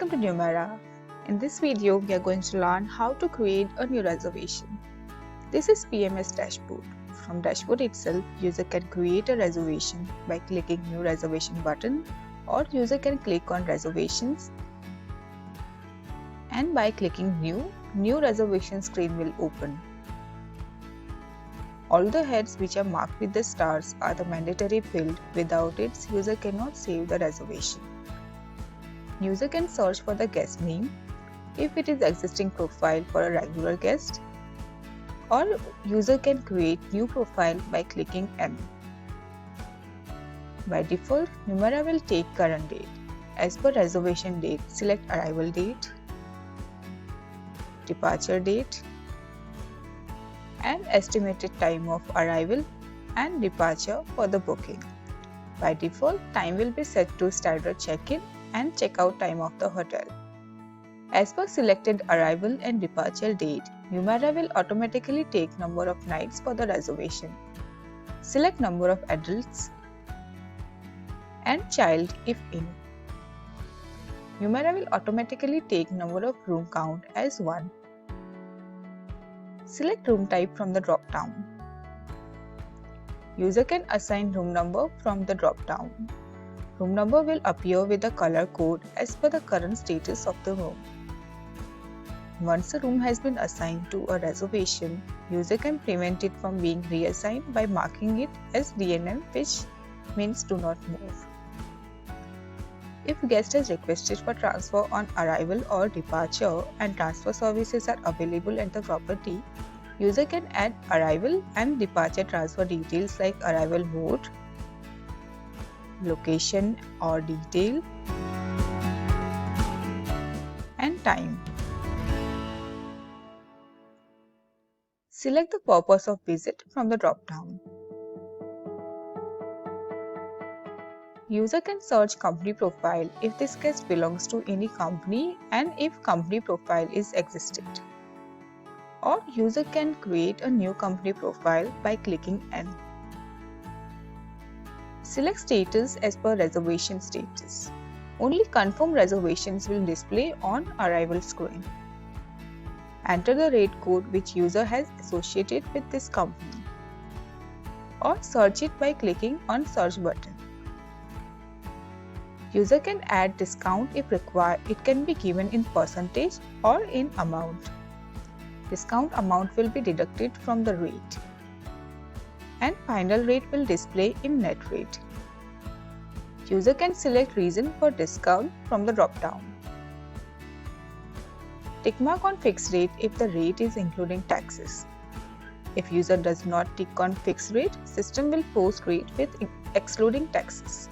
Welcome to Numerah. In this video, we are going to learn how to create a new reservation. This is PMS dashboard. From dashboard itself, user can create a reservation by clicking New Reservation button, or user can click on Reservations, and by clicking New Reservation screen will open. All the heads which are marked with the stars are the mandatory field. Without it, user cannot save the reservation. User can search for the guest name if it is existing profile for a regular guest, or user can create new profile by clicking N. By default, Numerah will take current date. As per reservation date, select arrival date, departure date, and estimated time of arrival and departure for the booking. By default, time will be set to standard check-in and check-out time of the hotel. As per selected arrival and departure date, Numerah will automatically take number of nights for the reservation. Select number of adults and child if any. Numerah will automatically take number of room count as 1. Select room type from the drop-down. User can assign room number from the drop-down. Room number will appear with a color code as per the current status of the room. Once a room has been assigned to a reservation, user can prevent it from being reassigned by marking it as DNM, which means do not move. If guest has requested for transfer on arrival or departure and transfer services are available at the property, user can add arrival and departure transfer details like arrival mode, location or detail, and time. Select the purpose of visit from the drop-down. User can search company profile if this guest belongs to any company and if company profile is existed. Or user can create a new company profile by clicking N. Select status as per reservation status. Only confirmed reservations will display on arrival screen. Enter the rate code which user has associated with this company, or search it by clicking on search button. User can add discount if required. It can be given in percentage or in amount. Discount amount will be deducted from the rate, and final rate will display in net rate. User can select reason for discount from the drop-down. Tick mark on fixed rate if the rate is including taxes. If user does not tick on fixed rate, system will post rate with excluding taxes.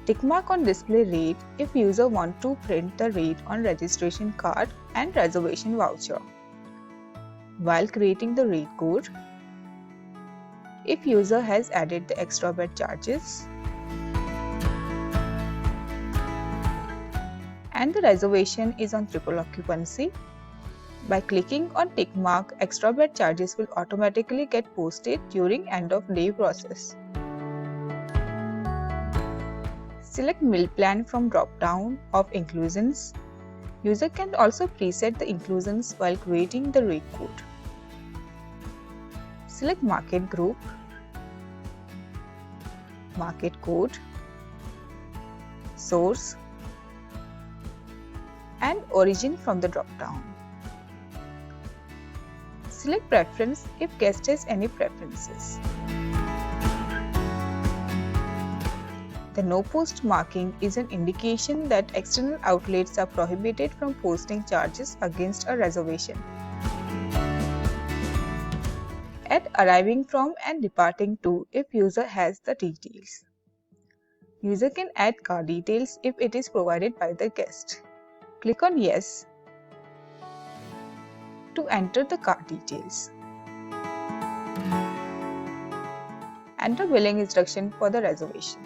Tick mark on display rate if user want to print the rate on registration card and reservation voucher. While creating the rate code, if user has added the extra bed charges and the reservation is on triple occupancy, by clicking on tick mark, extra bed charges will automatically get posted during end of day process. Select meal plan from drop-down of inclusions. User can also preset the inclusions while creating the rate code. Select market group, market code, source, and origin from the drop-down. Select preference if guest has any preferences. The no post marking is an indication that external outlets are prohibited from posting charges against a reservation. Add arriving from and departing to if user has the details. User can add car details if it is provided by the guest. Click on Yes to enter the car details. Enter billing instruction for the reservation.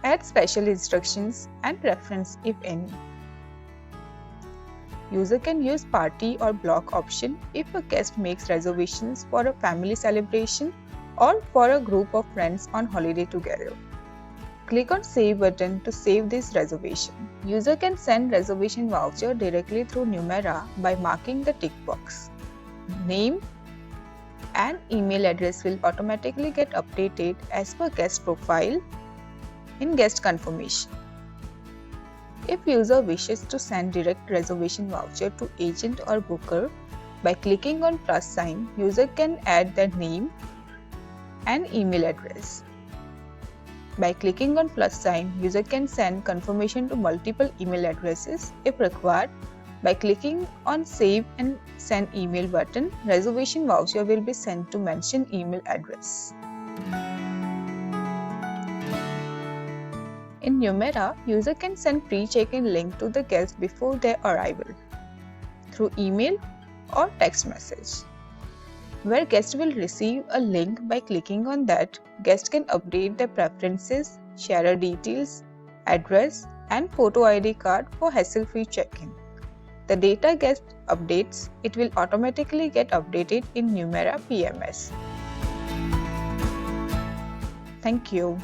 Add special instructions and preference if any. User can use party or block option if a guest makes reservations for a family celebration or for a group of friends on holiday together. Click on Save button to save this reservation. User can send reservation voucher directly through Numerah by marking the tick box. Name and email address will automatically get updated as per guest profile in guest confirmation. If user wishes to send direct reservation voucher to agent or booker, by clicking on plus sign, user can add their name and email address. By clicking on plus sign, user can send confirmation to multiple email addresses if required. By clicking on Save and Send Email button, reservation voucher will be sent to mentioned email address. In Numerah, user can send pre-check-in link to the guest before their arrival through email or text message. Where guest will receive a link, by clicking on that, guest can update their preferences, share details, address and photo ID card for hassle-free check-in. The data guest updates, it will automatically get updated in Numerah PMS. Thank you.